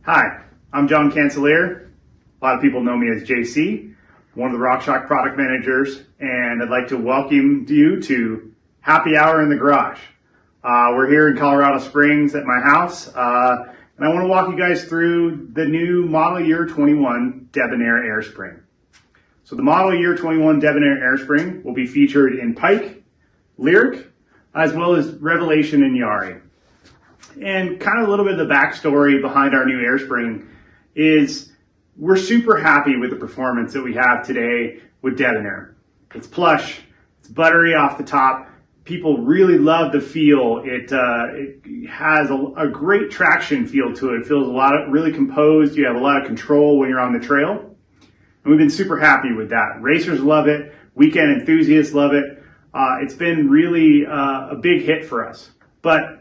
Hi, I'm John Cancelier. A lot of people know me as JC, one of the RockShox product managers, and I'd like to welcome you to Happy Hour in the Garage. We're here in Colorado Springs at my house, and I want to walk you guys through the new model year 21 debonair air spring. So the model year 21 debonair air spring will be featured in Pike, Lyric, as well as Revelation and Yari. And kind of a little bit of the backstory behind our new air spring is we're super happy with the performance that we have today with debonair. It's plush, it's buttery off the top. People really love the feel. It has a great traction feel to it. It feels really composed. You have a lot of control when you're on the trail. And we've been super happy with that. Racers love it. Weekend enthusiasts love it. It's been really a big hit for us. But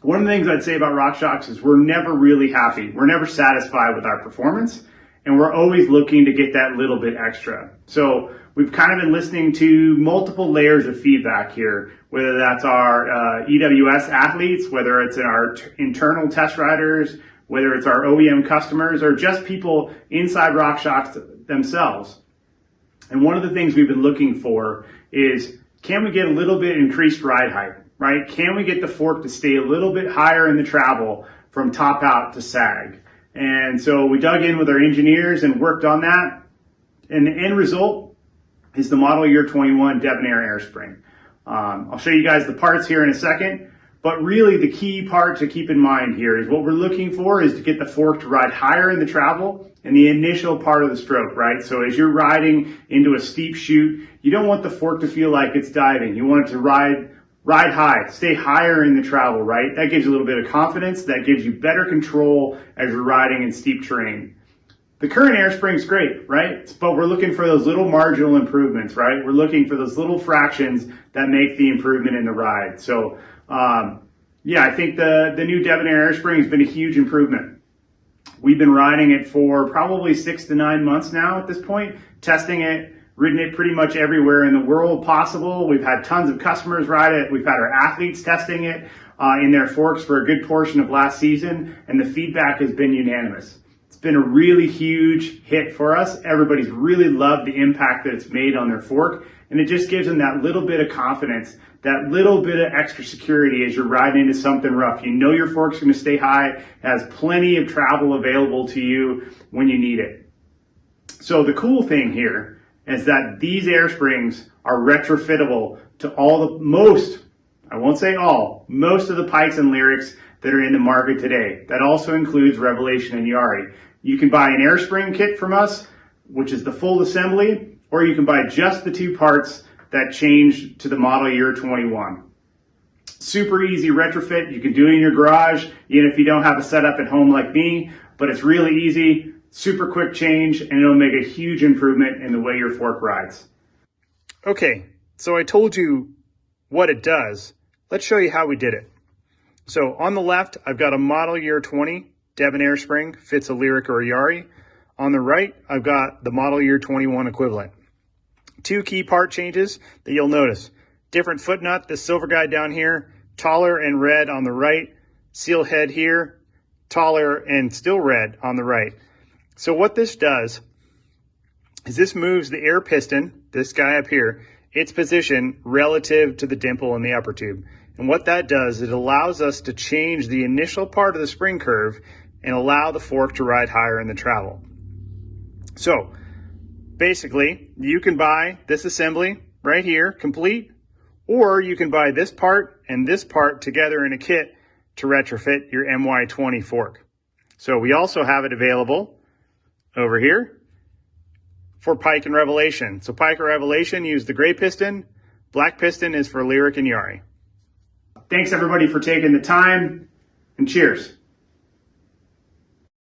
one of the things I'd say about RockShox is we're never really happy. We're never satisfied with our performance, and we're always looking to get that little bit extra. So we've kind of been listening to multiple layers of feedback here, whether that's our EWS athletes, whether it's in our internal test riders, whether it's our OEM customers, or just people inside RockShox themselves. And one of the things we've been looking for is, can we get a little bit increased ride height? Right? Can we get the fork to stay a little bit higher in the travel from top out to sag? And so we dug in with our engineers and worked on that. And the end result is the model year 21 debonair air spring. I'll show you guys the parts here in a second, but really the key part to keep in mind here is what we're looking for is to get the fork to ride higher in the travel in the initial part of the stroke, right? So as you're riding into a steep chute, you don't want the fork to feel like it's diving. You want it to ride high, stay higher in the travel, right? That gives you a little bit of confidence. That gives you better control as you're riding in steep terrain. The current air spring is great, right? But we're looking for those little marginal improvements, right? We're looking for those little fractions that make the improvement in the ride. So, yeah, I think the new debonair air spring has been a huge improvement. We've been riding it for probably 6 to 9 months now at this point, testing it, ridden it pretty much everywhere in the world possible. We've had tons of customers ride it. We've had our athletes testing it in their forks for a good portion of last season, and the feedback has been unanimous. It's been a really huge hit for us. Everybody's really loved the impact that it's made on their fork, and it just gives them that little bit of confidence, that little bit of extra security as you're riding into something rough. You know your fork's going to stay high, it has plenty of travel available to you when you need it. So the cool thing here is that these air springs are retrofittable to most of the Pikes and Lyrics that are in the market today. That also includes Revelation and Yari. You can buy an air spring kit from us, which is the full assembly, or you can buy just the two parts that change to the model year 21. Super easy retrofit. You can do it in your garage, even if you don't have a setup at home like me, but it's really easy. Super quick change, and it'll make a huge improvement in the way your fork rides. Okay, so I told you what it does. Let's show you how we did it. So on the left, I've got a model year 20 debonair spring, fits a Lyric or a Yari. On the right, I've got the model year 21 equivalent. Two key part changes that you'll notice. Different foot nut, this silver guy down here, taller and red on the right. Seal head here, taller and still red on the right. So what this does is this moves the air piston, this guy up here, its position relative to the dimple in the upper tube. And what that does, it allows us to change the initial part of the spring curve and allow the fork to ride higher in the travel. So basically, you can buy this assembly right here, complete, or you can buy this part and this part together in a kit to retrofit your MY20 fork. So we also have it available over here for Pike and Revelation. So Pike or Revelation use the gray piston, black piston is for Lyric and Yari. Thanks everybody for taking the time, and cheers.